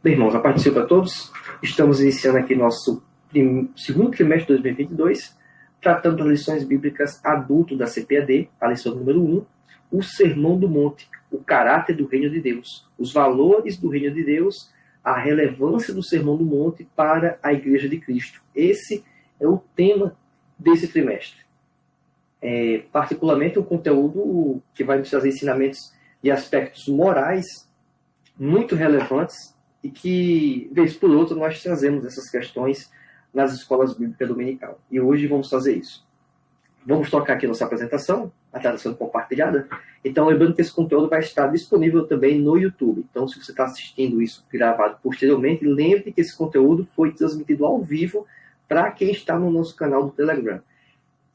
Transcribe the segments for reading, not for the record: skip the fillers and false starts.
Bem, irmãos, a paz do Senhor para todos. Estamos iniciando aqui nosso segundo trimestre de 2022, tratando das lições bíblicas adulto da CPAD, a lição número 1, o Sermão do Monte, o caráter do Reino de Deus, os valores do Reino de Deus, a relevância do Sermão do Monte para a Igreja de Cristo. Esse é o tema desse trimestre. Particularmente o conteúdo que vai nos trazer ensinamentos de aspectos morais muito relevantes e que, vez por outra, nós trazemos essas questões nas escolas bíblicas dominical. E hoje vamos fazer isso. Vamos tocar aqui nossa apresentação, a está sendo compartilhada. Então, lembrando que esse conteúdo vai estar disponível também no YouTube. Então, se você está assistindo isso gravado posteriormente, lembre que esse conteúdo foi transmitido ao vivo para quem está no nosso canal do Telegram.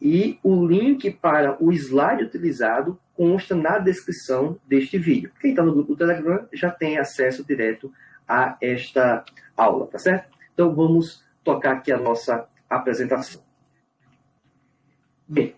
E o link para o slide utilizado consta na descrição deste vídeo. Quem está no grupo do Telegram já tem acesso direto a esta aula, tá certo? Então vamos tocar aqui a nossa apresentação. Bem,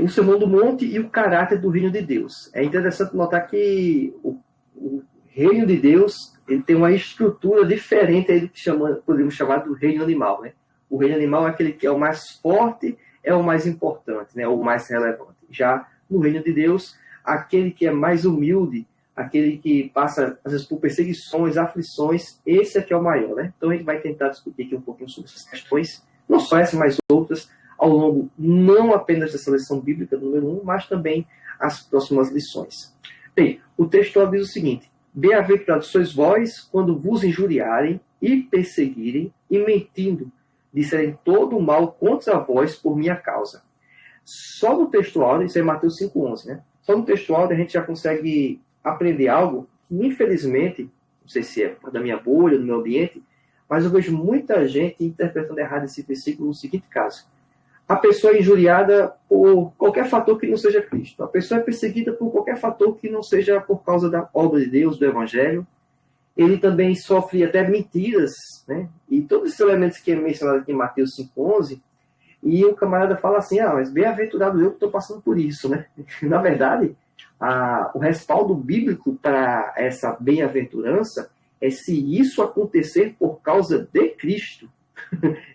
o Sermão do Monte e o caráter do Reino de Deus. É interessante notar que o Reino de Deus ele tem uma estrutura diferente aí do que podemos chamar do reino animal, né? O reino animal é aquele que é o mais forte, é o mais importante, né? O mais relevante. Já no Reino de Deus, aquele que é mais humilde, aquele que passa, às vezes, por perseguições, aflições, esse aqui é o maior, né? Então, a gente vai tentar discutir aqui um pouquinho sobre essas questões, não só essas, mas outras, ao longo não apenas dessa lição bíblica número 1, mas também as próximas lições. Bem, o texto diz o seguinte: Bem-aventurados sois vós, quando vos injuriarem e perseguirem, e mentindo, disserem todo o mal contra vós por minha causa. Só no texto áudio, isso é Mateus 5,11, né? Só no texto áudio a gente já consegue aprender algo que, infelizmente, não sei se é da minha bolha, do meu ambiente, mas eu vejo muita gente interpretando errado esse versículo no seguinte caso: a pessoa é injuriada por qualquer fator que não seja Cristo. A pessoa é perseguida por qualquer fator que não seja por causa da obra de Deus, do Evangelho. Ele também sofre até mentiras, né? E todos esses elementos que é mencionado aqui em Mateus 5,11, e o camarada fala assim: mas bem-aventurado eu que estou passando por isso, né? Na verdade, o respaldo bíblico para essa bem-aventurança é se isso acontecer por causa de Cristo.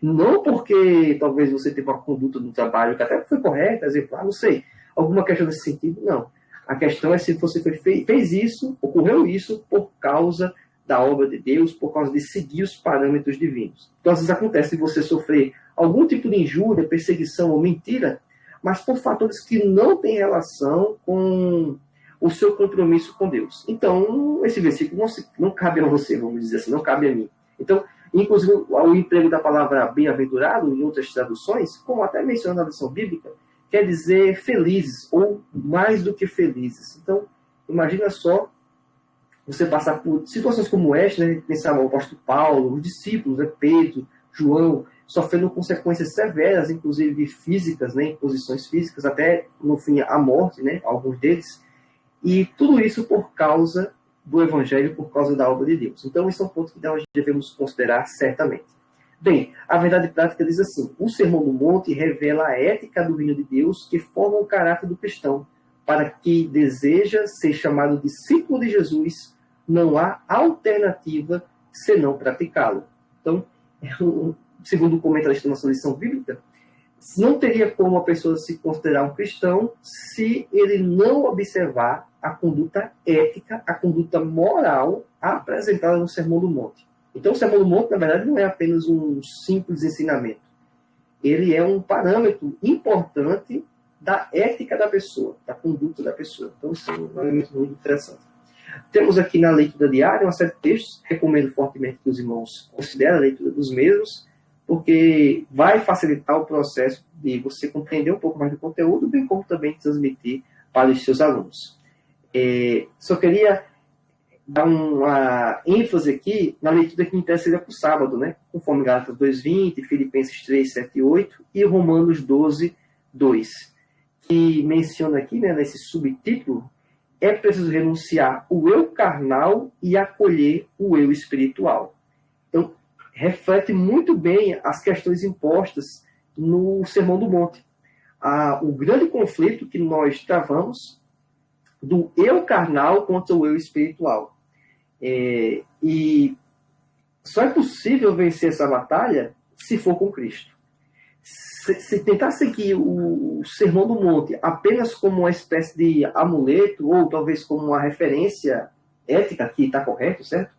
Não porque talvez você teve uma conduta no trabalho que até foi correta, exemplar, não sei, alguma questão nesse sentido, não. A questão é se você fez isso, ocorreu isso por causa da obra de Deus, por causa de seguir os parâmetros divinos. Então, às vezes acontece de você sofrer algum tipo de injúria, perseguição ou mentira, mas por fatores que não têm relação com o seu compromisso com Deus. Então, esse versículo não cabe a você, vamos dizer assim, não cabe a mim. Então, inclusive, o emprego da palavra bem-aventurado, em outras traduções, como até menciona na lição bíblica, quer dizer felizes, ou mais do que felizes. Então, imagina só você passar por situações como esta, né? Pensar no apóstolo Paulo, os discípulos, né? Pedro, João, sofrendo consequências severas, inclusive físicas, né? Imposições físicas, até, no fim, a morte, né? Alguns deles. E tudo isso por causa do Evangelho, por causa da obra de Deus. Então, esse é um ponto que nós devemos considerar certamente. Bem, a verdade prática diz assim: o Sermão do Monte revela a ética do reino de Deus que forma o caráter do cristão. Para quem deseja ser chamado discípulo de Jesus, não há alternativa senão praticá-lo. Então, segundo o comentarista da nossa lição bíblica, não teria como a pessoa se considerar um cristão se ele não observar a conduta ética, a conduta moral apresentada no Sermão do Monte. Então, o Sermão do Monte, na verdade, não é apenas um simples ensinamento. Ele é um parâmetro importante da ética da pessoa, da conduta da pessoa. Então, isso é um elemento muito interessante. Temos aqui na leitura diária uma série de textos. Recomendo fortemente que os irmãos considerem a leitura dos mesmos, porque vai facilitar o processo de você compreender um pouco mais do conteúdo, bem como também transmitir para os seus alunos. Só queria dar uma ênfase aqui na leitura que interessa para o sábado, né? Conforme Gálatas 2:20, Filipenses 3:7-8 e Romanos 12:2, que menciona aqui, né, nesse subtítulo: é preciso renunciar o eu carnal e acolher o eu espiritual. Então, reflete muito bem as questões impostas no Sermão do Monte. O grande conflito que nós travamos do eu carnal contra o eu espiritual. E Só é possível vencer essa batalha se for com Cristo. Se tentar seguir o Sermão do Monte apenas como uma espécie de amuleto, ou talvez como uma referência ética, que está correto, certo?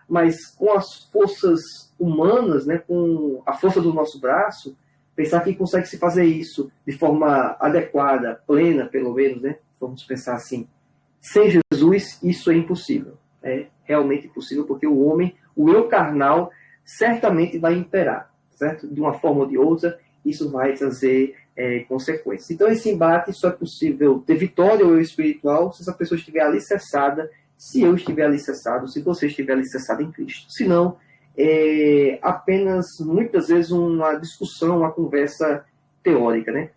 Mas com as forças humanas, né, com a força do nosso braço, pensar que consegue se fazer isso de forma adequada, plena, pelo menos, né? Vamos pensar assim. Sem Jesus, isso é impossível. É realmente impossível, porque o homem, o eu carnal, certamente vai imperar, certo? De uma forma ou de outra, isso vai trazer consequências. Então, esse embate só é possível ter vitória ou eu espiritual se essa pessoa estiver alicerçada, se eu estiver alicerçado, se você estiver alicerçado em Cristo. Se não, é apenas, muitas vezes, uma discussão, uma conversa teórica, né?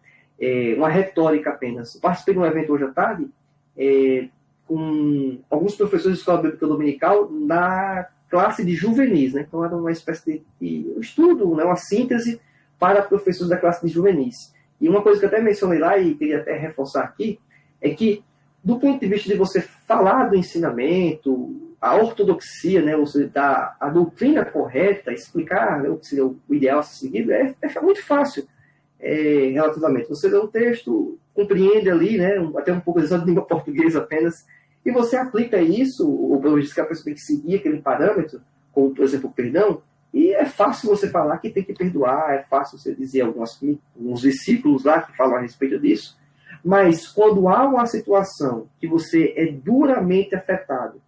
Uma retórica apenas. Eu participei de um evento hoje à tarde, com alguns professores de escola bíblica dominical na classe de juvenis, né? Então era uma espécie de estudo, né? Uma síntese para professores da classe de juvenis. E uma coisa que eu até mencionei lá e queria até reforçar aqui é que, do ponto de vista de você falar do ensinamento, a ortodoxia, né, ou seja, a doutrina correta, explicar, né, o que seria o ideal a ser seguido, é muito fácil, relativamente. Você lê um texto, compreende ali, né, até um pouco de língua portuguesa apenas, e você aplica isso, ou pelo menos que a pessoa tem que seguir aquele parâmetro, como, por exemplo, o perdão, e é fácil você falar que tem que perdoar, é fácil você dizer alguns versículos lá que falam a respeito disso, mas quando há uma situação que você é duramente afetado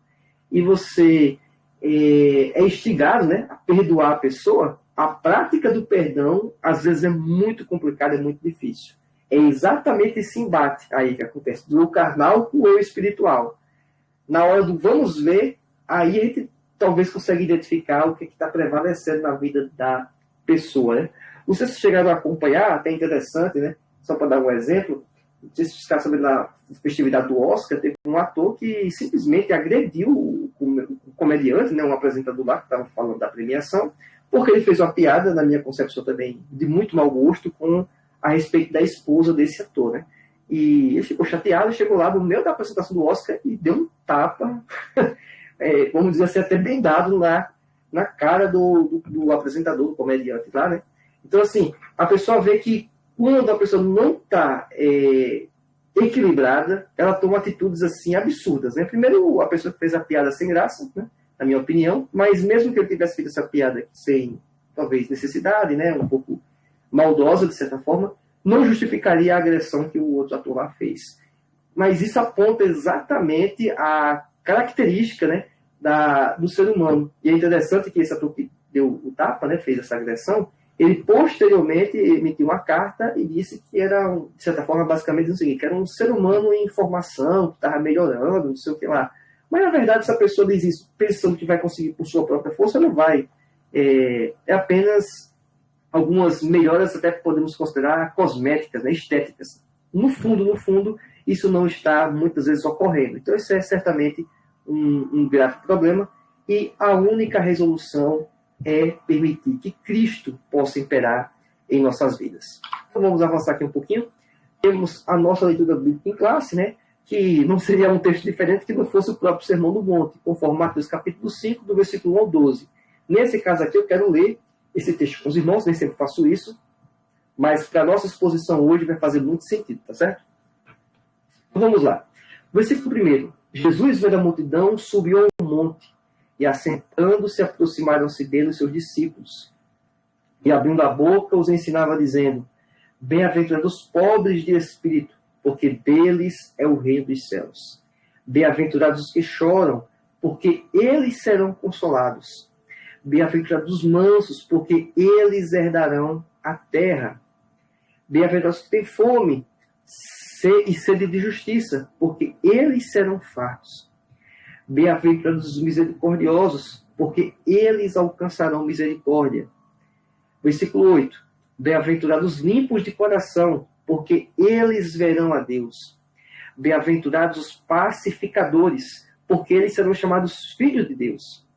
e você é instigado, né, a perdoar a pessoa, a prática do perdão às vezes é muito complicada, é muito difícil. É exatamente esse embate aí que acontece, do eu carnal com o eu espiritual. Na hora do vamos ver, aí a gente talvez consiga identificar o que está prevalecendo na vida da pessoa, né? Não sei se chegaram a acompanhar, até interessante, né? Só para dar um exemplo, não sei se vocês ficaram sabendo, na festividade do Oscar, teve um ator que simplesmente agrediu o comediante, né, um apresentador lá que estava falando da premiação, porque ele fez uma piada, na minha concepção também, de muito mau gosto, a respeito da esposa desse ator, né? E ele ficou chateado, chegou lá no meio da apresentação do Oscar e deu um tapa, vamos dizer assim, até bem dado na cara do apresentador, do comediante lá, né? Então, assim, a pessoa vê que quando a pessoa não está equilibrada, ela toma atitudes assim absurdas, né? Primeiro, a pessoa que fez a piada sem graça, né? Na minha opinião, mas mesmo que ele tivesse feito essa piada sem, talvez, necessidade, né? Um pouco maldosa, de certa forma, não justificaria a agressão que o outro ator lá fez. Mas isso aponta exatamente a característica, né, do ser humano. E é interessante que esse ator que deu o tapa, né, fez essa agressão, ele posteriormente emitiu uma carta e disse que era, de certa forma, basicamente o seguinte, que era um ser humano em formação, que estava melhorando, não sei o que lá. Mas, na verdade, se a pessoa diz isso pensando que vai conseguir por sua própria força, não vai. É apenas algumas melhoras, até podemos considerar cosméticas, né, estéticas. No fundo, isso não está muitas vezes ocorrendo. Então, isso é certamente um grave problema, e a única resolução é permitir que Cristo possa imperar em nossas vidas. Então, vamos avançar aqui um pouquinho. Temos a nossa leitura bíblica em classe, né, que não seria um texto diferente que não fosse o próprio Sermão do Monte, conforme Mateus capítulo 5, do versículo 1 ao 12. Nesse caso aqui, eu quero ler esse texto com os irmãos, nem sempre faço isso, mas para a nossa exposição hoje vai fazer muito sentido, tá certo? Então vamos lá. Versículo 1. Jesus, vendo a multidão, subiu a um monte, e assentando-se, aproximaram-se dele os seus discípulos. E abrindo a boca, os ensinava, dizendo: Bem-aventurados os pobres de espírito, porque deles é o reino dos céus. Bem-aventurados os que choram, porque eles serão consolados. Bem-aventurados os mansos, porque eles herdarão a terra. Bem-aventurados os que têm fome e sede de justiça, porque eles serão fartos. Bem-aventurados os misericordiosos, porque eles alcançarão misericórdia. Versículo 8. Bem-aventurados os limpos de coração, porque eles verão a Deus. Bem-aventurados os pacificadores, porque eles serão chamados filhos de Deus.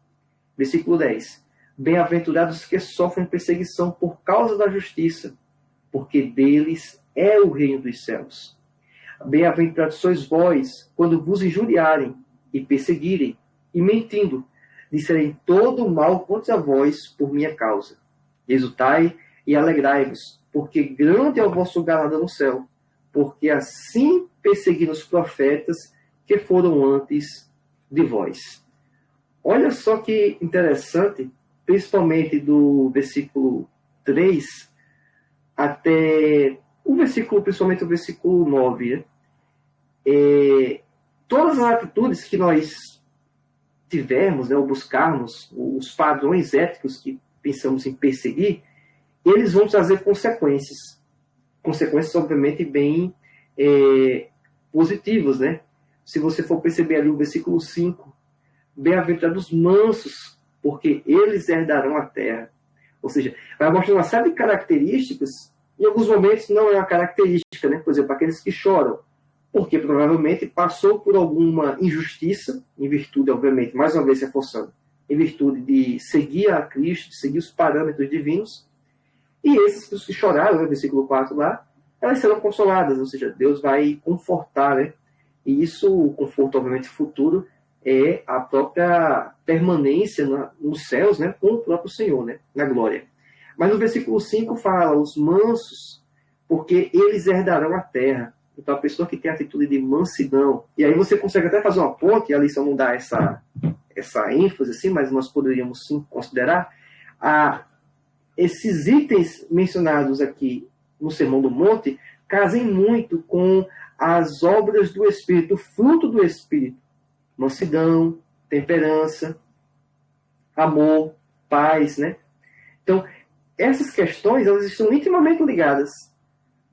Versículo 10. Bem-aventurados que sofrem perseguição por causa da justiça, porque deles é o reino dos céus. Bem-aventurados sois vós, quando vos injuriarem e perseguirem, e mentindo, disserem todo o mal contra vós por minha causa. Exultai e alegrai-vos, porque grande é o vosso galardão no céu, porque assim perseguiram os profetas que foram antes de vós. Olha só que interessante, principalmente do versículo 3 até o versículo, principalmente o versículo 9, né? Todas as atitudes que nós tivermos, né, ou buscarmos, os padrões éticos que pensamos em perseguir, eles vão trazer consequências. Consequências, obviamente, bem positivas, né? Se você for perceber ali o versículo 5, bem-aventurados mansos, porque eles herdarão a terra. Ou seja, vai mostrar uma série de características, em alguns momentos não é uma característica, né? Por exemplo, aqueles que choram, porque provavelmente passou por alguma injustiça, em virtude, obviamente, mais uma vez reforçando, em virtude de seguir a Cristo, de seguir os parâmetros divinos, e esses que choraram, no versículo 4 lá, elas serão consoladas, ou seja, Deus vai confortar, né? E isso, o conforto, obviamente, futuro, é a própria permanência nos céus, né, com o próprio Senhor, né, na glória. Mas no versículo 5 fala, os mansos, porque eles herdarão a terra. Então, a pessoa que tem a atitude de mansidão, e aí você consegue até fazer uma ponte, a lição não dá essa ênfase, assim, mas nós poderíamos sim considerar, esses itens mencionados aqui no Sermão do Monte casem muito com as obras do Espírito, o fruto do Espírito. Mansidão, temperança, amor, paz, né? Então, essas questões, elas estão intimamente ligadas.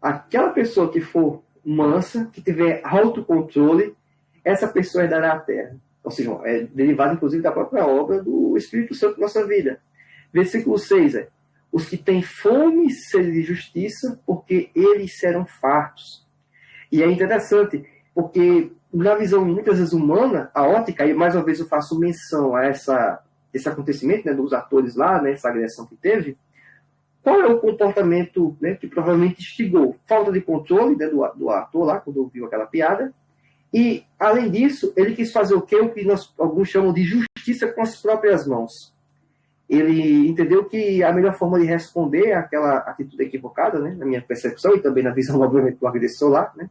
Aquela pessoa que for mansa, que tiver autocontrole, essa pessoa herdará a terra. Ou seja, é derivado, inclusive, da própria obra do Espírito Santo na nossa vida. Versículo 6, os que têm fome e sede de justiça, porque eles serão fartos. E é interessante, porque na visão muitas vezes humana, a ótica, e mais uma vez eu faço menção a esse acontecimento, né, dos atores lá, né, essa agressão que teve, qual é o comportamento, né, que provavelmente instigou? Falta de controle, né, do ator lá, quando ouviu aquela piada, e, além disso, ele quis fazer o que alguns chamam de justiça com as próprias mãos. Ele entendeu que a melhor forma de responder àquela atitude equivocada, né, na minha percepção, e também na visão, obviamente, do agressor lá, né,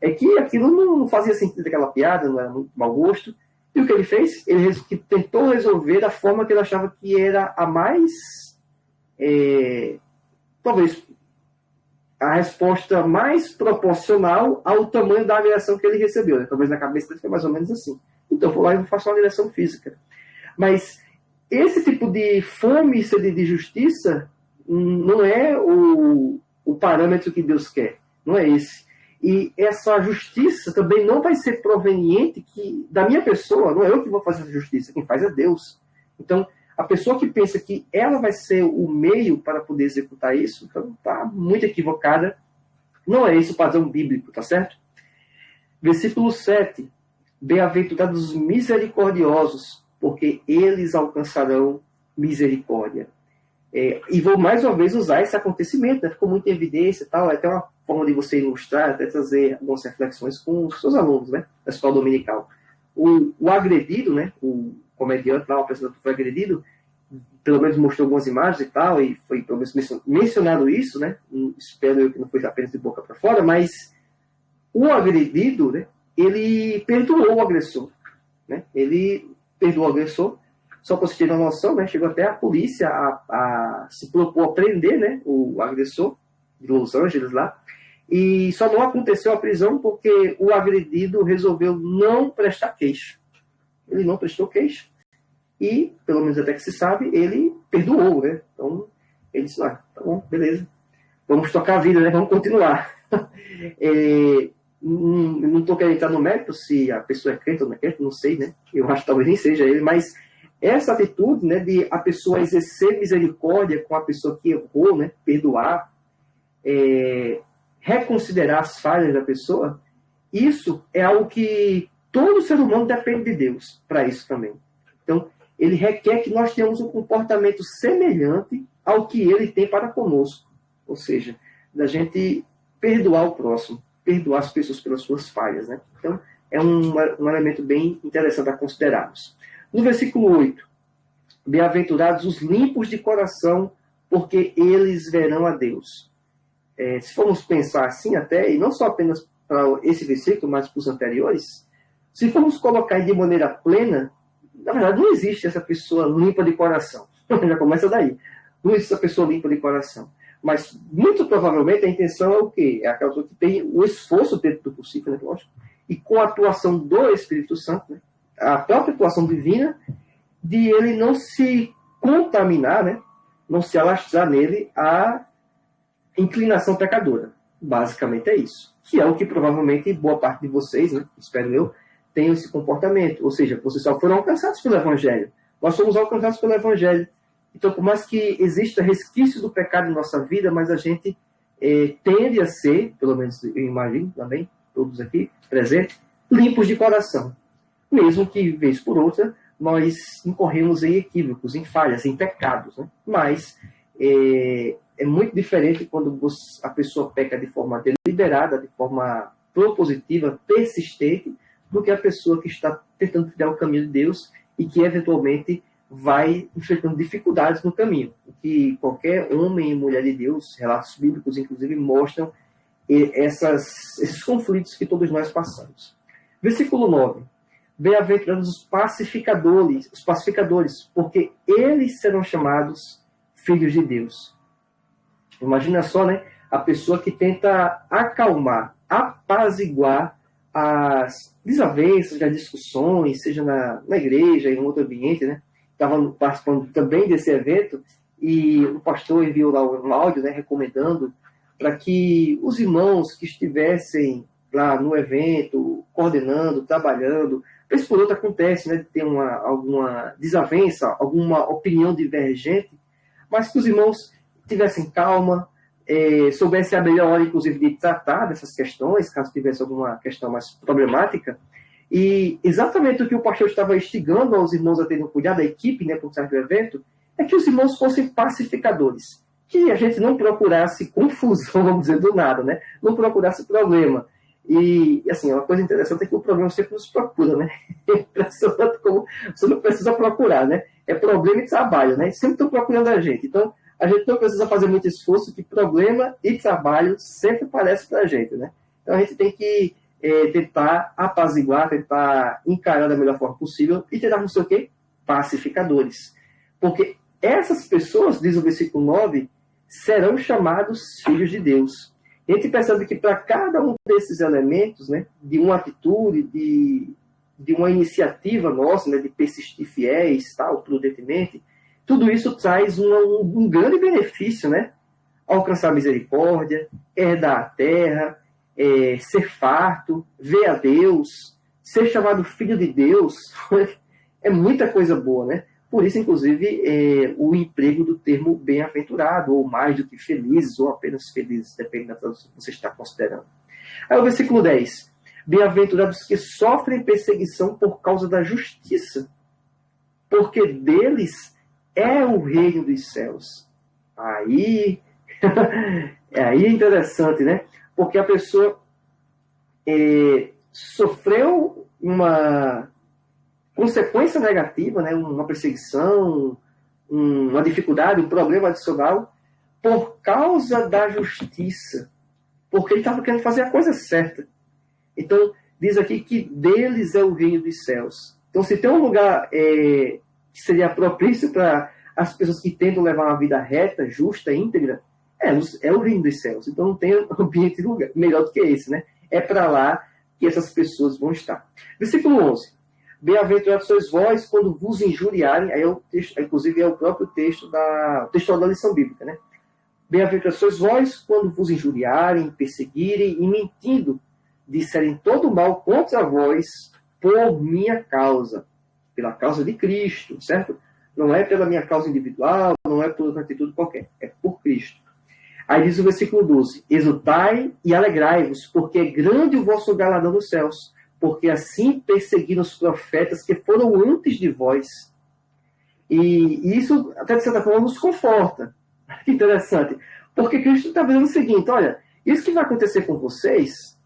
é que aquilo não fazia sentido daquela piada, não era muito mau gosto. E o que ele fez? Ele tentou resolver da forma que ele achava que era a mais... talvez a resposta mais proporcional ao tamanho da agressão que ele recebeu. Né? Talvez na cabeça dele foi mais ou menos assim. Então, vou lá e vou fazer uma agressão física. Mas esse tipo de fome e sede de justiça não é o parâmetro que Deus quer. Não é esse. E essa justiça também não vai ser proveniente da minha pessoa, não é eu que vou fazer essa justiça, quem faz é Deus. Então, a pessoa que pensa que ela vai ser o meio para poder executar isso, então está muito equivocada. Não é esse o padrão bíblico, tá certo? Versículo 7. Bem-aventurados os misericordiosos, porque eles alcançarão misericórdia. E vou mais uma vez usar esse acontecimento, né? Ficou muito em evidência e tal, é até uma forma de você ilustrar, até trazer algumas reflexões com os seus alunos, né, da escola dominical. O agredido, né, o comediante lá, o apresentador foi agredido, pelo menos mostrou algumas imagens e tal, e foi pelo menos mencionado isso, né, espero eu que não foi apenas de boca para fora, mas o agredido, né, ele perdoou o agressor, né, ele perdoou o agressor. Só para você ter uma noção, né, chegou até a polícia a se propor a prender, né, o agressor de Los Angeles lá, e só não aconteceu a prisão porque o agredido resolveu não prestar queixa. Ele não prestou queixa e, pelo menos até que se sabe, ele perdoou, né? Então, ele disse, tá bom, beleza, vamos tocar a vida, né, vamos continuar. Não estou querendo entrar no mérito se a pessoa é crente ou não é crente, não sei, né, eu acho que talvez nem seja ele, mas essa atitude, né, de a pessoa exercer misericórdia com a pessoa que errou, né, perdoar, reconsiderar as falhas da pessoa, isso é algo que todo ser humano depende de Deus para isso também. Então, ele requer que nós tenhamos um comportamento semelhante ao que ele tem para conosco. Ou seja, da gente perdoar o próximo, perdoar as pessoas pelas suas falhas, né? Então, é um elemento bem interessante a considerarmos. No versículo 8, bem-aventurados os limpos de coração, porque eles verão a Deus. Se formos pensar assim até, e não só apenas para esse versículo, mas para os anteriores, se formos colocar de maneira plena, na verdade não existe essa pessoa limpa de coração. Já começa daí. Não existe essa pessoa limpa de coração. Mas, muito provavelmente, a intenção é o quê? É aquela pessoa que tem o esforço dentro do possível, né, lógico, e com a atuação do Espírito Santo, né, a própria atuação divina, de ele não se contaminar, né, não se alastrar nele a inclinação pecadora. Basicamente é isso. Que é o que provavelmente boa parte de vocês, né, espero eu, tenham esse comportamento. Ou seja, vocês só foram alcançados pelo Evangelho. Nós somos alcançados pelo Evangelho. Então, por mais que exista resquício do pecado em nossa vida, mas a gente tende a ser, pelo menos eu imagino também, todos aqui presentes, limpos de coração. Mesmo que, vez por outra, nós incorremos em equívocos, em falhas, em pecados. Né? Mas é muito diferente quando a pessoa peca de forma deliberada, de forma propositiva, persistente, do que a pessoa que está tentando trilhar o caminho de Deus e que, eventualmente, vai enfrentando dificuldades no caminho. O que qualquer homem e mulher de Deus, relatos bíblicos, inclusive, mostram esses conflitos que todos nós passamos. Versículo 9. Bem-aventurados os pacificadores, porque eles serão chamados filhos de Deus. Imagina só, né? A pessoa que tenta acalmar, apaziguar as desavenças, as discussões, seja na igreja, em outro ambiente, né? Estava participando também desse evento e o pastor enviou lá um áudio, né, recomendando para que os irmãos que estivessem lá no evento, coordenando, trabalhando, vez por outra acontece, né, de ter alguma desavença, alguma opinião divergente, mas que os irmãos tivessem calma, soubessem a melhor hora, inclusive, de tratar dessas questões, caso tivesse alguma questão mais problemática. E exatamente o que o pastor estava instigando aos irmãos a terem cuidado, a equipe, né, por trás do evento, é que os irmãos fossem pacificadores. Que a gente não procurasse confusão, vamos dizer, do nada, né? Não procurasse problema. E, assim, uma coisa interessante é que o problema sempre nos procura, né? É impressionante como você não precisa procurar, né? É problema e trabalho, né? Sempre estão procurando a gente. Então, a gente não precisa fazer muito esforço, que problema e trabalho sempre aparecem para a gente, né? Então, a gente tem que tentar apaziguar, tentar encarar da melhor forma possível e tentar, não sei o quê, pacificadores. Porque essas pessoas, diz o versículo 9, serão chamados filhos de Deus. A gente percebe que para cada um desses elementos, né, de uma atitude, de uma iniciativa nossa, né, de persistir fiéis, tal, prudentemente, tudo isso traz um grande benefício, né? Alcançar misericórdia, herdar a terra, ser farto, ver a Deus, ser chamado filho de Deus, é muita coisa boa, né? Por isso, inclusive, o emprego do termo bem-aventurado, ou mais do que felizes, ou apenas felizes, depende da tradução que você está considerando. Aí o versículo 10. Bem-aventurados que sofrem perseguição por causa da justiça, porque deles é o reino dos céus. Aí é interessante, né? Porque a pessoa sofreu uma consequência negativa, né? Uma perseguição, uma dificuldade, um problema adicional, por causa da justiça. Porque ele estava querendo fazer a coisa certa. Então, diz aqui que deles é o reino dos céus. Então, se tem um lugar que seria propício para as pessoas que tentam levar uma vida reta, justa, íntegra, é o reino dos céus. Então não tem ambiente lugar melhor do que esse, né? É para lá que essas pessoas vão estar. Versículo 11. Bem-aventurados sois vós quando vos injuriarem. Aí é o texto, inclusive é o próprio texto da lição bíblica, né? Bem-aventurados sois vós quando vos injuriarem, perseguirem e mentindo, disserem todo mal contra vós por minha causa, pela causa de Cristo, certo? Não é pela minha causa individual, não é por outra atitude qualquer, é por Cristo. Aí diz o versículo 12, exultai e alegrai-vos, porque é grande o vosso galardão nos céus, porque assim perseguiram os profetas que foram antes de vós. E isso, até de certa forma, nos conforta. Que interessante. Porque Cristo está dizendo o seguinte, olha, isso que vai acontecer com vocês,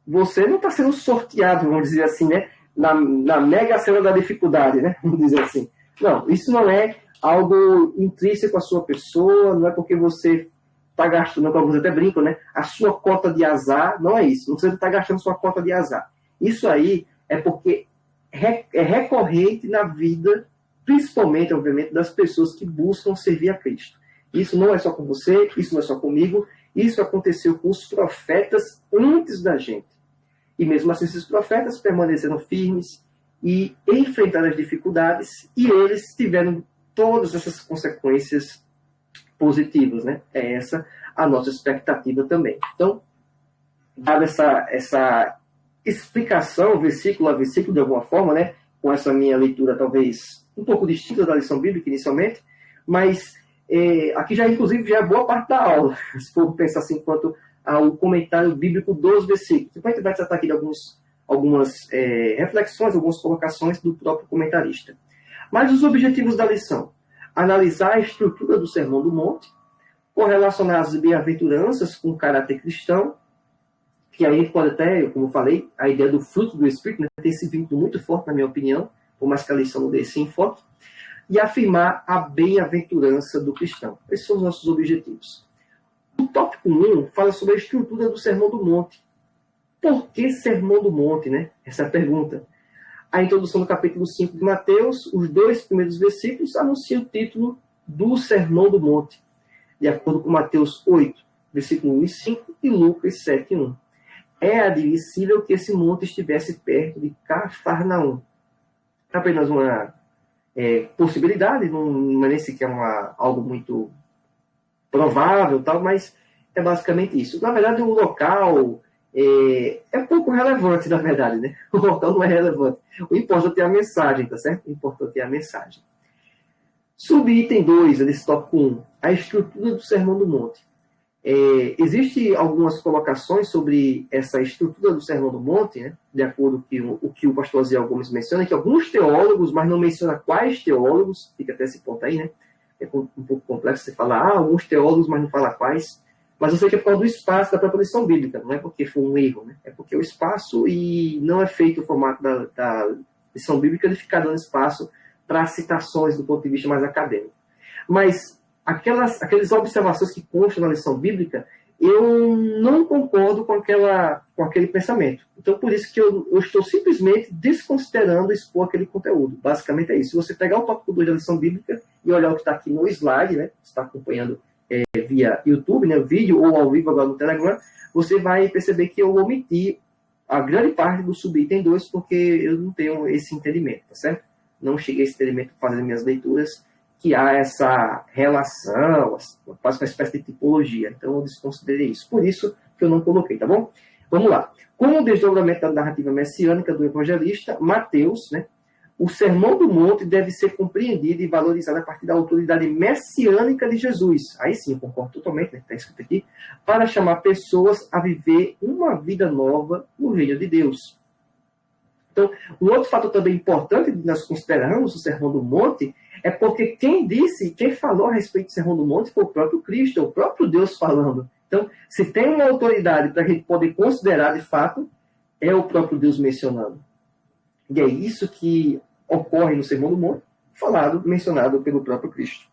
você não está sendo sorteado, vamos dizer assim, né, na mega cena da dificuldade, né? Vamos dizer assim. Não, isso não é algo intrínseco à sua pessoa, não é porque você está gastando, como você até brinca, né? A sua cota de azar, não é isso. Não você está gastando sua cota de azar. Isso aí é porque é recorrente na vida, principalmente, obviamente, das pessoas que buscam servir a Cristo. Isso não é só com você, isso não é só comigo, isso aconteceu com os profetas antes da gente. E mesmo assim, esses profetas permaneceram firmes e enfrentaram as dificuldades, e eles tiveram todas essas consequências positivas, né? É essa a nossa expectativa também. Então, dada essa explicação, versículo a versículo, de alguma forma, né? Com essa minha leitura talvez um pouco distinta da lição bíblica inicialmente, mas aqui já, inclusive, já é boa parte da aula, se for pensar assim, quanto ao comentário bíblico dos versículos. Depois a gente vai tratar aqui de algumas reflexões, algumas colocações do próprio comentarista. Mas os objetivos da lição: analisar a estrutura do Sermão do Monte, correlacionar as bem-aventuranças com o caráter cristão, que aí a gente pode até, como eu falei, a ideia do fruto do Espírito, né, tem esse vínculo muito forte, na minha opinião, por mais que a lição não dê esse enfoque, e afirmar a bem-aventurança do cristão. Esses são os nossos objetivos. O tópico 1 fala sobre a estrutura do Sermão do Monte. Por que Sermão do Monte, né? Essa é a pergunta. A introdução do capítulo 5 de Mateus, os 2 primeiros versículos, anunciam o título do Sermão do Monte, de acordo com Mateus 8, versículo 1 e 5, e Lucas 7, 1. É admissível que esse monte estivesse perto de Cafarnaum. Apenas uma possibilidade, não é nem sequer algo muito provável, tal, mas é basicamente isso. Na verdade, o local é pouco relevante, na verdade, né? O local não é relevante. O importante é a mensagem, tá certo? O importante é a mensagem. Subitem 2, desse tópico 1, a estrutura do Sermão do Monte. Existem algumas colocações sobre essa estrutura do Sermão do Monte, né? De acordo com o que o pastor Aziel Gomes menciona, que alguns teólogos, mas não menciona quais teólogos, fica até esse ponto aí, né? É um pouco complexo você falar, alguns teólogos, mas não fala quais. Mas eu sei que é por causa do espaço da própria lição bíblica, não é porque foi um erro, né? É porque o espaço, e não é feito o formato da lição bíblica de ficar dando espaço para citações do ponto de vista mais acadêmico. Mas aquelas observações que constam na lição bíblica, eu não concordo com aquele pensamento. Então, por isso que eu estou simplesmente desconsiderando expor aquele conteúdo. Basicamente é isso. Se você pegar o tópico 2 da lição bíblica e olhar o que está aqui no slide, né? Você está acompanhando via YouTube, né, o vídeo, ou ao vivo agora no Telegram, você vai perceber que eu omiti a grande parte do subitem 2, porque eu não tenho esse entendimento, tá certo? Não cheguei a esse entendimento fazendo minhas leituras, que há essa relação, quase uma espécie de tipologia. Então eu desconsiderei isso. Por isso que eu não coloquei, tá bom? Vamos lá. Com o desdobramento da narrativa messiânica do evangelista, Mateus, né, o Sermão do Monte deve ser compreendido e valorizado a partir da autoridade messiânica de Jesus. Aí sim, eu concordo totalmente, né, está escrito aqui, para chamar pessoas a viver uma vida nova no reino de Deus. Então, um outro fator também importante de nós considerarmos o Sermão do Monte é porque quem falou a respeito do Sermão do Monte foi o próprio Cristo, o próprio Deus falando. Então, se tem uma autoridade para a gente poder considerar de fato, é o próprio Deus mencionando. E é isso que ocorre no Sermão do Monte, mencionado pelo próprio Cristo.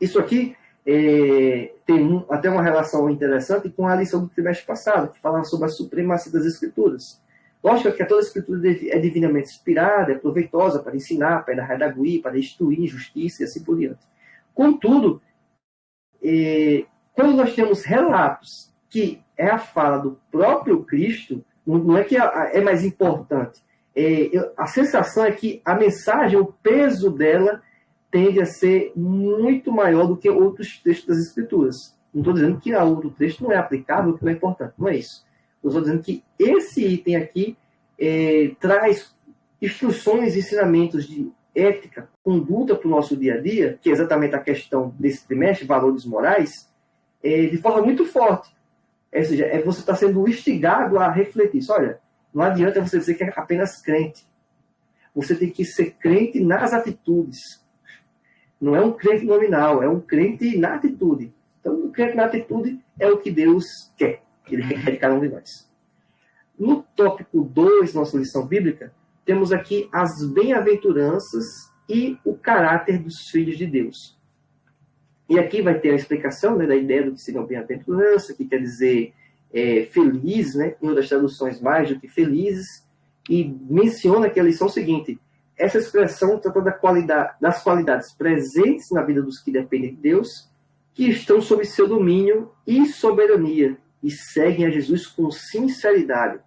Isso aqui tem até uma relação interessante com a lição do trimestre passado, que falava sobre a supremacia das Escrituras. Lógico que toda a Escritura é divinamente inspirada, é proveitosa para ensinar, para redaguir, para instruir em justiça e assim por diante. Contudo, quando nós temos relatos que é a fala do próprio Cristo, não é que é mais importante. A sensação é que a mensagem, o peso dela, tende a ser muito maior do que outros textos das Escrituras. Não estou dizendo que outro texto não é aplicável, que não é importante, não é isso. Eu estou dizendo que esse item aqui traz instruções e ensinamentos de ética, conduta para o nosso dia a dia, que é exatamente a questão desse trimestre, valores morais, de forma muito forte. Ou seja, você está sendo instigado a refletir. Olha, não adianta você dizer que é apenas crente. Você tem que ser crente nas atitudes. Não é um crente nominal, é um crente na atitude. Então, o crente na atitude é o que Deus quer. Ele requer de cada um de nós. No tópico 2, nossa lição bíblica, temos aqui as bem-aventuranças e o caráter dos filhos de Deus. E aqui vai ter a explicação, né, da ideia do que seria uma bem-aventurança, que quer dizer feliz, né, em uma das traduções mais do que felizes, e menciona que a lição seguinte: essa expressão trata das qualidades presentes na vida dos que dependem de Deus, que estão sob seu domínio e soberania, e seguem a Jesus com sinceridade.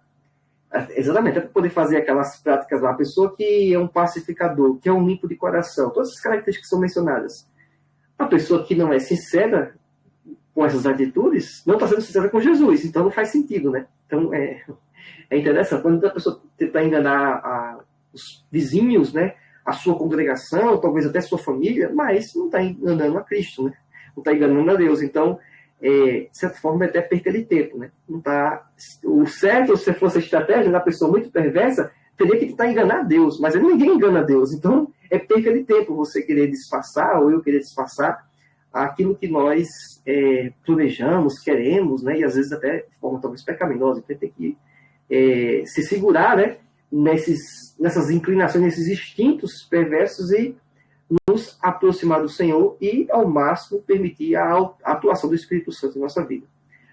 Exatamente, é para poder fazer aquelas práticas lá. A pessoa que é um pacificador, que é um limpo de coração, todas essas características que são mencionadas. A pessoa que não é sincera com essas atitudes, não está sendo sincera com Jesus, então não faz sentido, né? Então é interessante. Quando a pessoa tentar enganar os vizinhos, né, a sua congregação, talvez até a sua família, mas não está enganando a Cristo, né? Não está enganando a Deus. Então, de certa forma, é até perca de tempo, né? Não tá, o certo, se fosse a estratégia da pessoa muito perversa, teria que tentar enganar a Deus, mas ninguém engana a Deus. Então, é perca de tempo você querer disfarçar, ou eu querer disfarçar aquilo que nós planejamos, queremos, né? E às vezes até de forma talvez pecaminosa. Então, tem que se segurar, né, nessas inclinações, nesses instintos perversos e nos aproximar do Senhor e, ao máximo, permitir a atuação do Espírito Santo em nossa vida.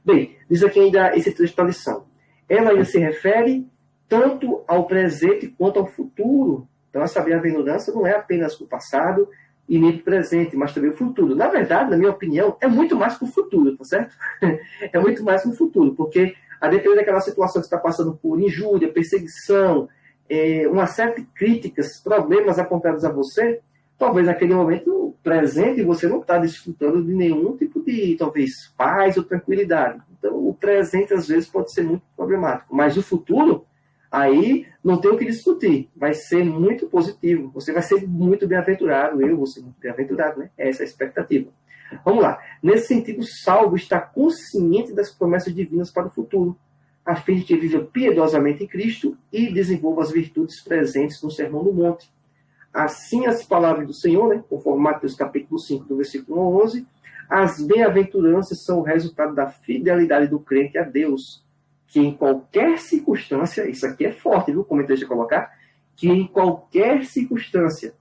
Bem, diz aqui ainda esse trecho da lição. Ela ainda se refere tanto ao presente quanto ao futuro. Então, essa bem-aventurança não é apenas o passado e nem o presente, mas também o futuro. Na verdade, na minha opinião, é muito mais para o futuro, tá certo? É muito mais para o futuro, porque a depender daquela situação que está passando por injúria, perseguição, uma série de críticas, problemas apontados a você, talvez naquele momento presente você não está desfrutando de nenhum tipo de, talvez, paz ou tranquilidade. Então, o presente, às vezes, pode ser muito problemático. Mas o futuro, aí, não tem o que discutir. Vai ser muito positivo. Você vai ser muito bem-aventurado. Eu vou ser muito bem-aventurado, né? Essa é a expectativa. Vamos lá. Nesse sentido, o salvo está consciente das promessas divinas para o futuro, a fim de que viva piedosamente em Cristo e desenvolva as virtudes presentes no Sermão do Monte. Assim, as palavras do Senhor, né, conforme Mateus capítulo 5, do versículo 11, as bem-aventuranças são o resultado da fidelidade do crente a Deus, que em qualquer circunstância, isso aqui é forte, viu, como eu deixa colocar, que em qualquer circunstância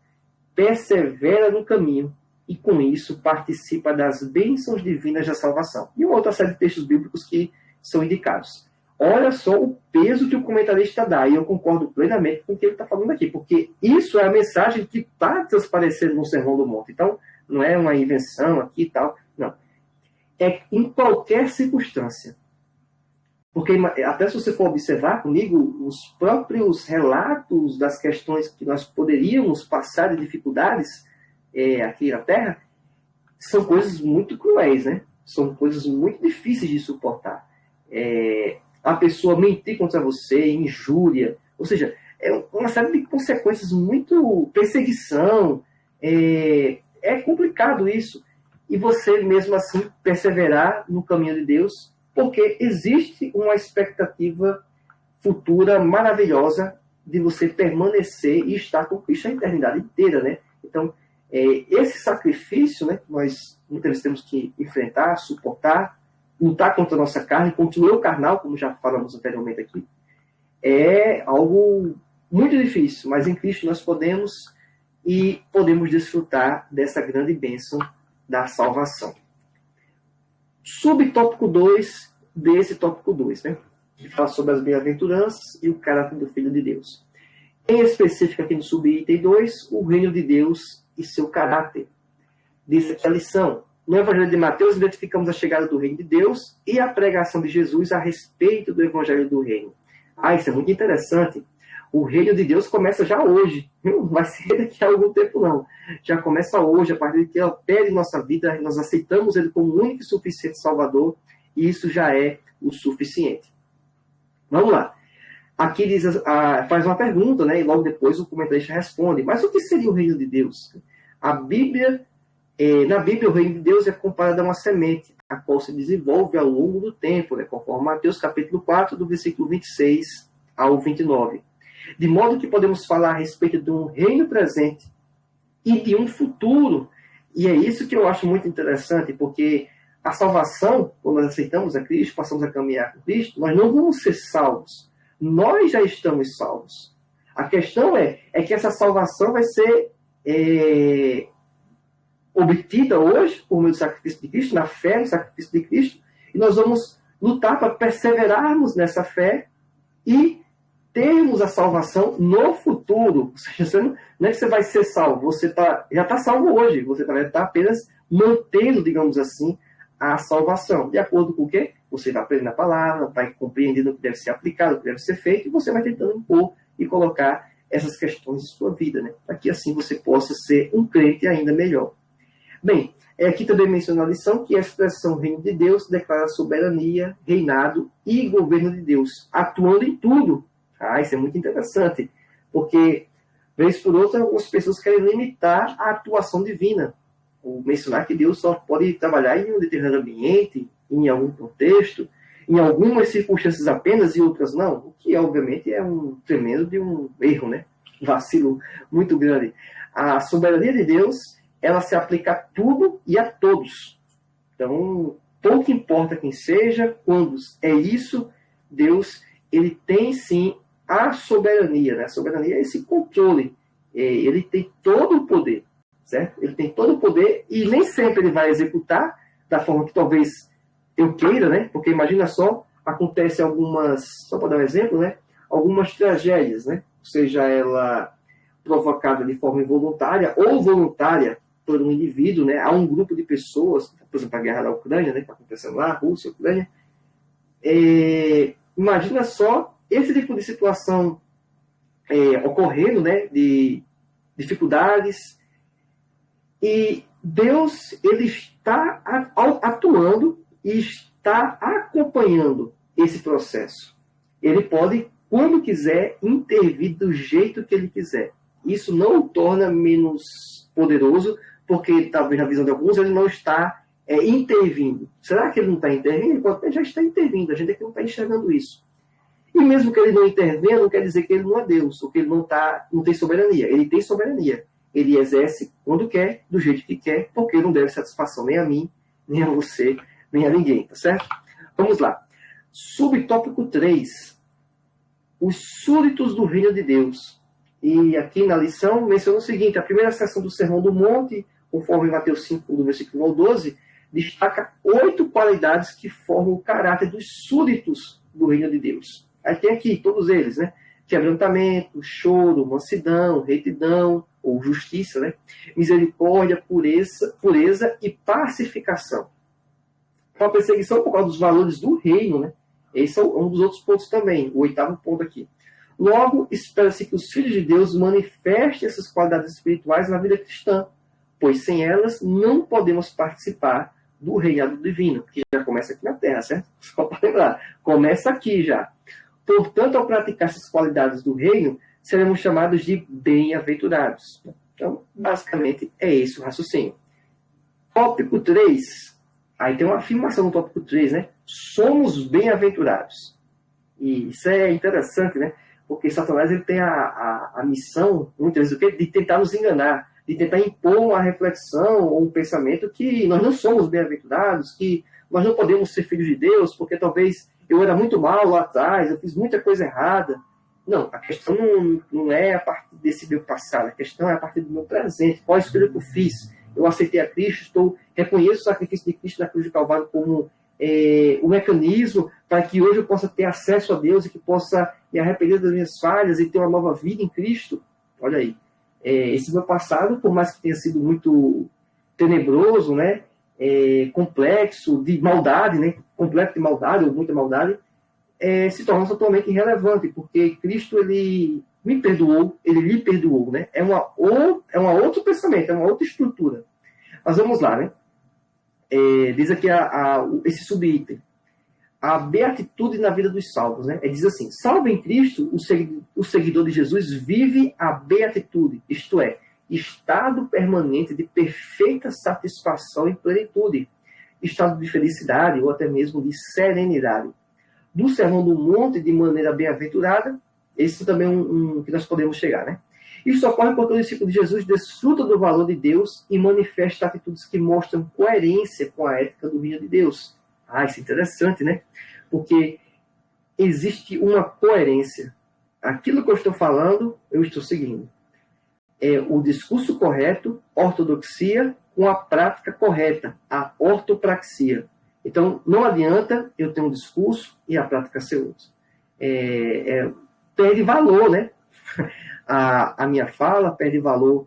persevera no caminho e com isso participa das bênçãos divinas da salvação. E uma outra série de textos bíblicos que são indicados. Olha só o peso que o comentarista dá, e eu concordo plenamente com o que ele está falando aqui, porque isso é a mensagem que está transparecendo no Sermão do Monte. Então, não é uma invenção aqui e tal, não. É em qualquer circunstância. Porque até se você for observar comigo, os próprios relatos das questões que nós poderíamos passar de dificuldades aqui na Terra, são coisas muito cruéis, né? São coisas muito difíceis de suportar. A pessoa mentir contra você, injúria, ou seja, é uma série de consequências muito... perseguição, é complicado isso. E você, mesmo assim, perseverar no caminho de Deus, porque existe uma expectativa futura maravilhosa de você permanecer e estar com Cristo a eternidade inteira, né? Então, esse sacrifício, né, que nós muitas vezes temos que enfrentar, suportar, lutar contra a nossa carne, continuar o carnal, como já falamos anteriormente aqui, é algo muito difícil, mas em Cristo nós podemos desfrutar dessa grande bênção da salvação. Subtópico 2 desse tópico 2, né? Que fala sobre as bem-aventuranças e o caráter do Filho de Deus. Em específico, aqui no subitem 2, o reino de Deus e seu caráter. Diz aqui a lição. No Evangelho de Mateus, identificamos a chegada do reino de Deus e a pregação de Jesus a respeito do Evangelho do reino. Isso é muito interessante. O reino de Deus começa já hoje. Não vai ser daqui a algum tempo, não. Já começa hoje, a partir de que ele opera em nossa vida, nós aceitamos ele como o único e suficiente Salvador, e isso já é o suficiente. Vamos lá. Aqui diz, faz uma pergunta, né, e logo depois o comentarista responde. Mas o que seria o reino de Deus? Na Bíblia, o reino de Deus é comparado a uma semente, a qual se desenvolve ao longo do tempo, né, conforme Mateus capítulo 4, do versículo 26 ao 29. De modo que podemos falar a respeito de um reino presente e de um futuro. E é isso que eu acho muito interessante, porque a salvação, quando nós aceitamos a Cristo, passamos a caminhar com Cristo, nós não vamos ser salvos. Nós já estamos salvos. A questão é que essa salvação vai ser obtida hoje por meio do sacrifício de Cristo, na fé no sacrifício de Cristo, e nós vamos lutar para perseverarmos nessa fé e termos a salvação no futuro. Ou seja, não é que você vai ser salvo, você já está salvo hoje, você vai estar apenas mantendo, digamos assim, a salvação. De acordo com o quê? Você vai aprendendo a palavra, vai compreendendo o que deve ser aplicado, o que deve ser feito, e você vai tentando impor e colocar essas questões em sua vida, né? Para que assim você possa ser um crente ainda melhor. Bem, aqui também menciona a lição que a expressão reino de Deus declara soberania, reinado e governo de Deus, atuando em tudo. Isso é muito interessante, porque, vez por outra, algumas pessoas querem limitar a atuação divina, ou mencionar que Deus só pode trabalhar em um determinado ambiente, em algum contexto, em algumas circunstâncias apenas e outras não, o que, obviamente, é um tremendo de um erro, né? Um vacilo muito grande. A soberania de Deus, ela se aplica a tudo e a todos. Então, pouco importa quem seja, quando é isso, Deus, ele tem sim a soberania, né? A soberania é esse controle. Ele tem todo o poder, certo? Ele tem todo o poder e nem sempre ele vai executar da forma que talvez eu queira, né? Porque imagina só, acontece algumas, só para dar um exemplo, né? Algumas tragédias, né? Seja ela provocada de forma involuntária ou voluntária por um indivíduo, né? Há um grupo de pessoas, por exemplo, a guerra da Ucrânia, né? Que está acontecendo lá, Rússia, Ucrânia. Imagina só esse tipo de situação ocorrendo, né? De dificuldades. E Deus, ele está atuando e está acompanhando esse processo. Ele pode, quando quiser, intervir do jeito que ele quiser. Isso não o torna menos poderoso, porque talvez na visão de alguns ele não está intervindo. Será que ele não está intervindo? Ele já está intervindo, a gente aqui não está enxergando isso. E mesmo que ele não intervenha, não quer dizer que ele não é Deus, ou que ele não tem soberania. Ele tem soberania. Ele exerce quando quer, do jeito que quer, porque não deve satisfação nem a mim, nem a você, nem a ninguém, tá certo? Vamos lá. Subtópico 3. Os súditos do reino de Deus. E aqui na lição menciona o seguinte: a primeira seção do Sermão do Monte, conforme Mateus 5, do versículo 1 ao 12, destaca 8 qualidades que formam o caráter dos súditos do reino de Deus. Aí tem aqui todos eles, né? Quebrantamento, choro, mansidão, retidão, ou justiça, né? Misericórdia, pureza e pacificação. Então, a perseguição por causa dos valores do reino, né? Esse é um dos outros pontos também, o 8º ponto aqui. Logo, espera-se que os filhos de Deus manifestem essas qualidades espirituais na vida cristã, pois sem elas não podemos participar do reinado divino, que já começa aqui na Terra, certo? Só para lembrar, começa aqui já. Portanto, ao praticar essas qualidades do reino, seremos chamados de bem-aventurados. Então, basicamente, é esse o raciocínio. Tópico 3. Aí tem uma afirmação no tópico 3, né? Somos bem-aventurados. E isso é interessante, né? Porque Satanás ele tem a missão, muitas vezes, o quê? De tentar nos enganar, de tentar impor uma reflexão ou um pensamento que nós não somos bem-aventurados, que nós não podemos ser filhos de Deus, porque talvez eu era muito mal lá atrás, eu fiz muita coisa errada. Não, a questão não é a partir desse meu passado, a questão é a partir do meu presente. Qual a escolha que eu fiz? Eu aceitei a Cristo, reconheço o sacrifício de Cristo na cruz de Calvário como o mecanismo para que hoje eu possa ter acesso a Deus e que possa me arrepender das minhas falhas e ter uma nova vida em Cristo. Olha aí, esse meu passado, por mais que tenha sido muito tenebroso, né, complexo de maldade, né, completo de maldade ou muita maldade, se torna totalmente irrelevante, porque Cristo ele me perdoou, ele lhe perdoou, né? É um outro pensamento, é uma outra estrutura. Mas vamos lá, né? Diz aqui esse subitem. A beatitude na vida dos salvos, né? Diz assim: salvo em Cristo, o seguidor de Jesus vive a beatitude, isto é, estado permanente de perfeita satisfação e plenitude, estado de felicidade ou até mesmo de serenidade. Do Sermão do Monte, de maneira bem-aventurada, esse também é um que nós podemos chegar, né? Isso ocorre porque o discípulo de Jesus desfruta do valor de Deus e manifesta atitudes que mostram coerência com a ética do reino de Deus. Isso é interessante, né? Porque existe uma coerência aquilo que eu estou falando, eu estou seguindo. É o discurso correto, ortodoxia, com a prática correta, a ortopraxia. Então, não adianta eu ter um discurso e a prática ser outra. Perde valor, né? A minha fala perde valor,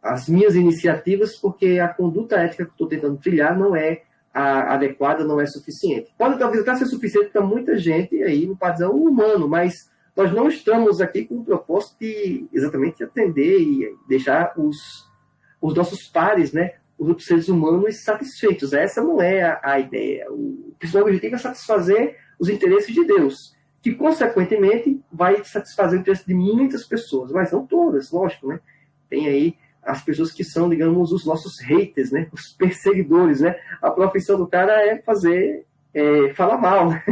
as minhas iniciativas, porque a conduta ética que eu estou tentando trilhar não é adequada, não é suficiente. Pode talvez até ser suficiente para muita gente aí no padrão humano, mas nós não estamos aqui com o propósito de exatamente atender e deixar os nossos pares, né, os outros seres humanos satisfeitos. Essa não é a ideia. O principal objetivo é satisfazer os interesses de Deus, que, consequentemente, vai satisfazer o interesse de muitas pessoas, mas não todas, lógico, né? Tem aí as pessoas que são, digamos, os nossos haters, né? Os perseguidores, né? A profissão do cara é falar mal, né?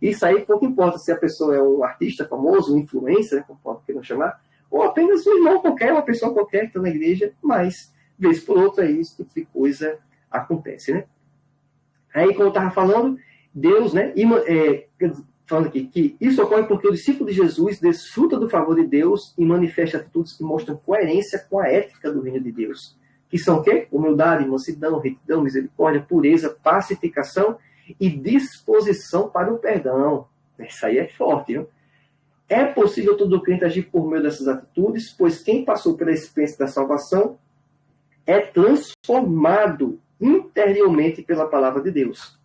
Isso aí pouco importa se a pessoa é um artista famoso, um influencer, né? Como pode querer chamar, ou apenas um irmão qualquer, uma pessoa qualquer que está na igreja, mas, vez por outra, isso tipo de coisa acontece, né? Aí, como eu estava falando, Deus, né? Falando aqui, que isso ocorre porque o discípulo de Jesus desfruta do favor de Deus e manifesta atitudes que mostram coerência com a ética do reino de Deus. Que são o quê? Humildade, mansidão, retidão, misericórdia, pureza, pacificação e disposição para o perdão. Isso aí é forte, viu? É possível todo crente agir por meio dessas atitudes, pois quem passou pela experiência da salvação é transformado interiormente pela palavra de Deus.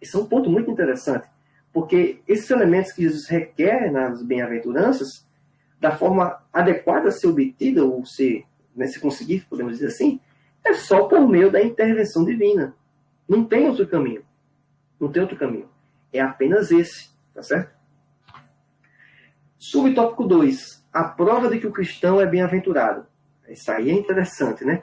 Esse é um ponto muito interessante. Porque esses elementos que Jesus requer nas bem-aventuranças, da forma adequada a ser obtida, ou se conseguir, podemos dizer assim, é só por meio da intervenção divina. Não tem outro caminho. Não tem outro caminho. É apenas esse. Tá certo? Subtópico 2. A prova de que o cristão é bem-aventurado. Isso aí é interessante, né?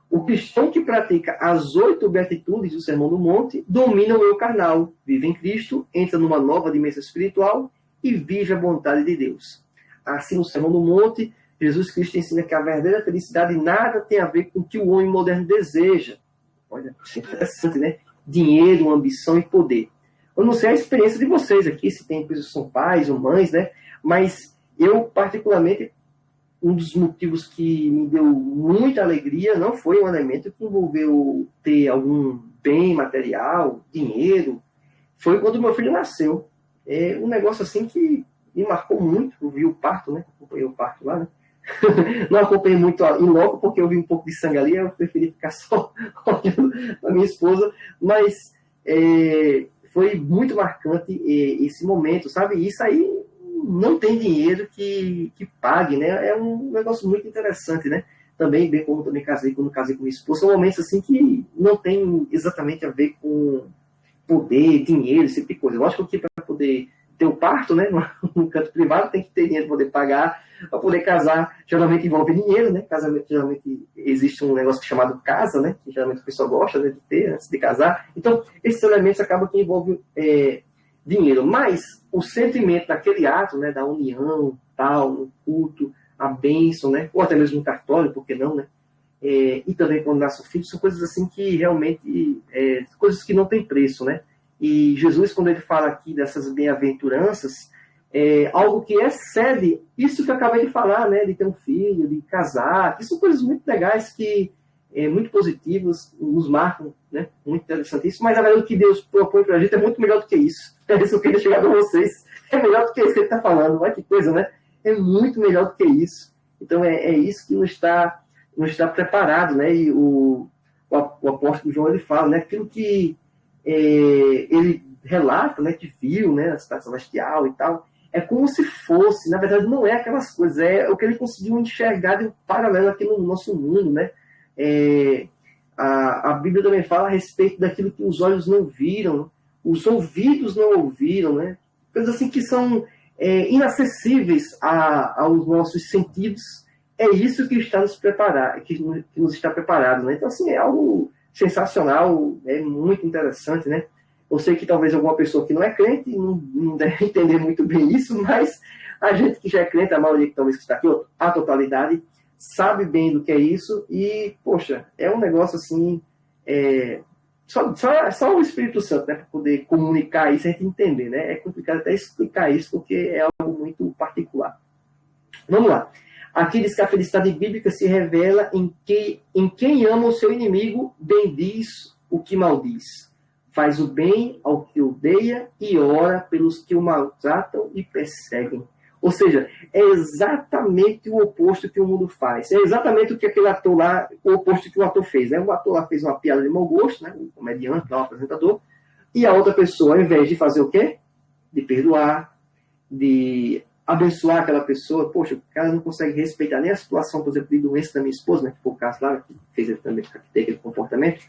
O cristão que pratica as 8 beatitudes do Sermão do Monte domina o eu carnal, vive em Cristo, entra numa nova dimensão espiritual e vive a vontade de Deus. Assim, no Sermão do Monte, Jesus Cristo ensina que a verdadeira felicidade nada tem a ver com o que o homem moderno deseja. Olha, isso é interessante, né? Dinheiro, ambição e poder. Eu não sei a experiência de vocês aqui, se tem pessoas que são pais ou mães, né? Mas eu, particularmente, um dos motivos que me deu muita alegria não foi um elemento que envolveu ter algum bem material, dinheiro, foi quando meu filho nasceu. É um negócio assim que me marcou muito. Eu vi o parto, né? Acompanhei o parto lá, né? Não acompanhei muito em loco, porque eu vi um pouco de sangue ali, eu preferi ficar só olhando a minha esposa, mas foi muito marcante esse momento, sabe? Isso aí não tem dinheiro que pague, né? É um negócio muito interessante, né? Também, bem como também quando casei com minha esposa, são momentos assim que não tem exatamente a ver com poder, dinheiro, esse tipo de coisa. Lógico que para poder ter o parto, né? No canto privado tem que ter dinheiro para poder pagar, para poder casar. Geralmente envolve dinheiro, né? Casamento, geralmente existe um negócio chamado casa, né? Que geralmente a pessoa gosta, né, de ter antes de casar. Então, esses elementos acabam que envolvem dinheiro, mas o sentimento daquele ato, né, da união, tal, o culto, a bênção, né, ou até mesmo o cartório, por que não, né, e também quando nasce o filho, são coisas assim que realmente, coisas que não tem preço, né, e Jesus, quando ele fala aqui dessas bem-aventuranças, algo que excede isso que eu acabei de falar, né, de ter um filho, de casar, que são coisas muito legais que muito positivas, nos marcam, né? Muito interessante isso, mas na verdade o que Deus propõe para a gente é muito melhor do que isso. É isso que eu queria chegar para vocês. É melhor do que isso que ele está falando. Olha que coisa, né? É muito melhor do que isso. Então é isso que nos está preparado, né? E o apóstolo João ele fala, né? Aquilo que ele relata, né? Que viu, né? A cidade celestial e tal. É como se fosse, na verdade não é aquelas coisas, é o que ele conseguiu enxergar de um paralelo aqui no nosso mundo, né? A Bíblia também fala a respeito daquilo que os olhos não viram, os ouvidos não ouviram, né? Coisas assim que são inacessíveis aos nossos sentidos. É isso que está nos preparar, que nos está preparado, né? Então, assim, é algo sensacional, é muito interessante, né? Eu sei que talvez alguma pessoa que não é crente não deve entender muito bem isso, mas a gente que já é crente, a maioria que talvez que está aqui, a totalidade, sabe bem do que é isso e, poxa, é um negócio assim Só o Espírito Santo, né, para poder comunicar isso, a gente entender, né? É complicado até explicar isso, porque é algo muito particular. Vamos lá. Aqui diz que a felicidade bíblica se revela em quem ama o seu inimigo, bendiz o que maldiz. Faz o bem ao que odeia e ora pelos que o maltratam e perseguem. Ou seja, é exatamente o oposto que o mundo faz. É exatamente o que aquele ator lá, o oposto que o ator fez. Né? O ator lá fez uma piada de mau gosto, né? O comediante, lá, o apresentador, e a outra pessoa, ao invés de fazer o quê? De perdoar, de abençoar aquela pessoa. Poxa, o cara não consegue respeitar nem a situação, por exemplo, de doença da minha esposa, né? Que foi o caso lá, que fez também, que tem aquele comportamento.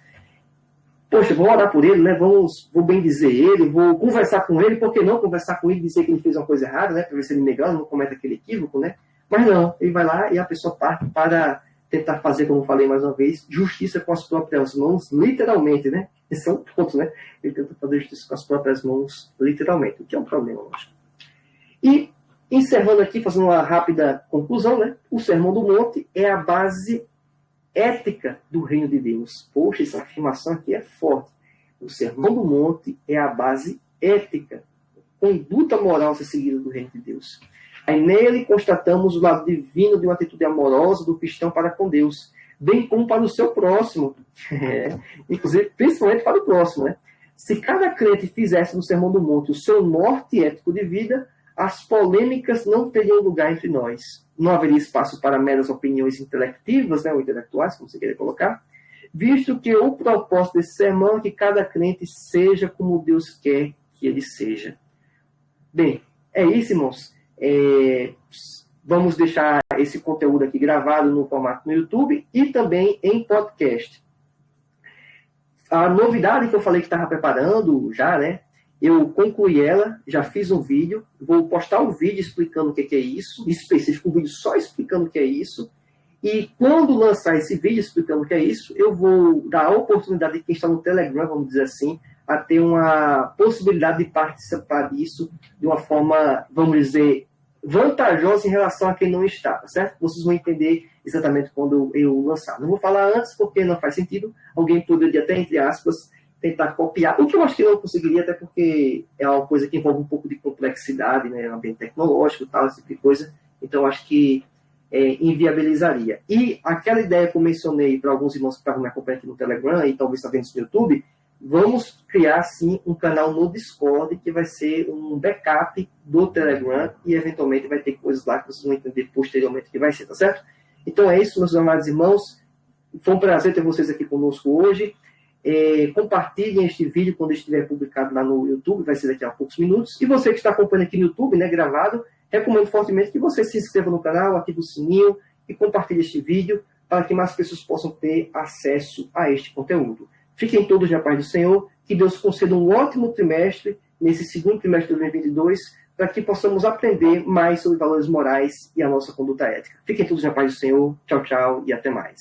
Poxa, vou orar por ele, né? Vou bem dizer ele, vou conversar com ele, por que não conversar com ele e dizer que ele fez uma coisa errada, né? Para ver se ele negado, não comete aquele equívoco, né? Mas não, ele vai lá e a pessoa parte para tentar fazer, como eu falei mais uma vez, justiça com as próprias mãos, literalmente, né? Esse é um ponto, né? Ele tenta fazer justiça com as próprias mãos, literalmente, o que é um problema, lógico. E, encerrando aqui, fazendo uma rápida conclusão, né? O Sermão do Monte é a base ética do reino de Deus. Poxa, essa afirmação aqui é forte. O Sermão do Monte é a base ética, conduta moral a ser seguida do reino de Deus. Aí nele constatamos o lado divino de uma atitude amorosa do cristão para com Deus, bem como para o seu próximo. Inclusive, principalmente para o próximo. Né? Se cada crente fizesse no Sermão do Monte o seu norte ético de vida, as polêmicas não teriam lugar entre nós. Não haveria espaço para meras opiniões intelectivas, né, ou intelectuais, como você queria colocar, visto que o propósito desse sermão é que cada crente seja como Deus quer que ele seja. Bem, é isso, irmãos. Vamos deixar esse conteúdo aqui gravado no formato no YouTube e também em podcast. A novidade que eu falei que estava preparando já, né? Eu concluí ela, já fiz um vídeo, vou postar um vídeo explicando o que é isso, específico, um vídeo só explicando o que é isso, e quando lançar esse vídeo explicando o que é isso, eu vou dar a oportunidade de quem está no Telegram, vamos dizer assim, a ter uma possibilidade de participar disso de uma forma, vamos dizer, vantajosa em relação a quem não está, tá certo? Vocês vão entender exatamente quando eu lançar. Não vou falar antes porque não faz sentido, alguém poderia até, entre aspas, tentar copiar, o que eu acho que eu não conseguiria, até porque é uma coisa que envolve um pouco de complexidade, né, ambiente tecnológico e tal, esse tipo de coisa, então eu acho que inviabilizaria. E aquela ideia que eu mencionei para alguns irmãos que estavam me acompanhando aqui no Telegram e talvez também no YouTube, vamos criar, sim, um canal no Discord que vai ser um backup do Telegram e, eventualmente, vai ter coisas lá que vocês vão entender posteriormente que vai ser, tá certo? Então é isso, meus amados irmãos. Foi um prazer ter vocês aqui conosco hoje. Compartilhem este vídeo quando estiver publicado lá no YouTube, vai ser daqui a poucos minutos. E você que está acompanhando aqui no YouTube, né, gravado, recomendo fortemente que você se inscreva no canal, ative o sininho e compartilhe este vídeo para que mais pessoas possam ter acesso a este conteúdo. Fiquem todos na paz do Senhor, que Deus conceda um ótimo trimestre, nesse segundo trimestre de 2022, para que possamos aprender mais sobre valores morais e a nossa conduta ética. Fiquem todos na paz do Senhor, tchau, tchau e até mais.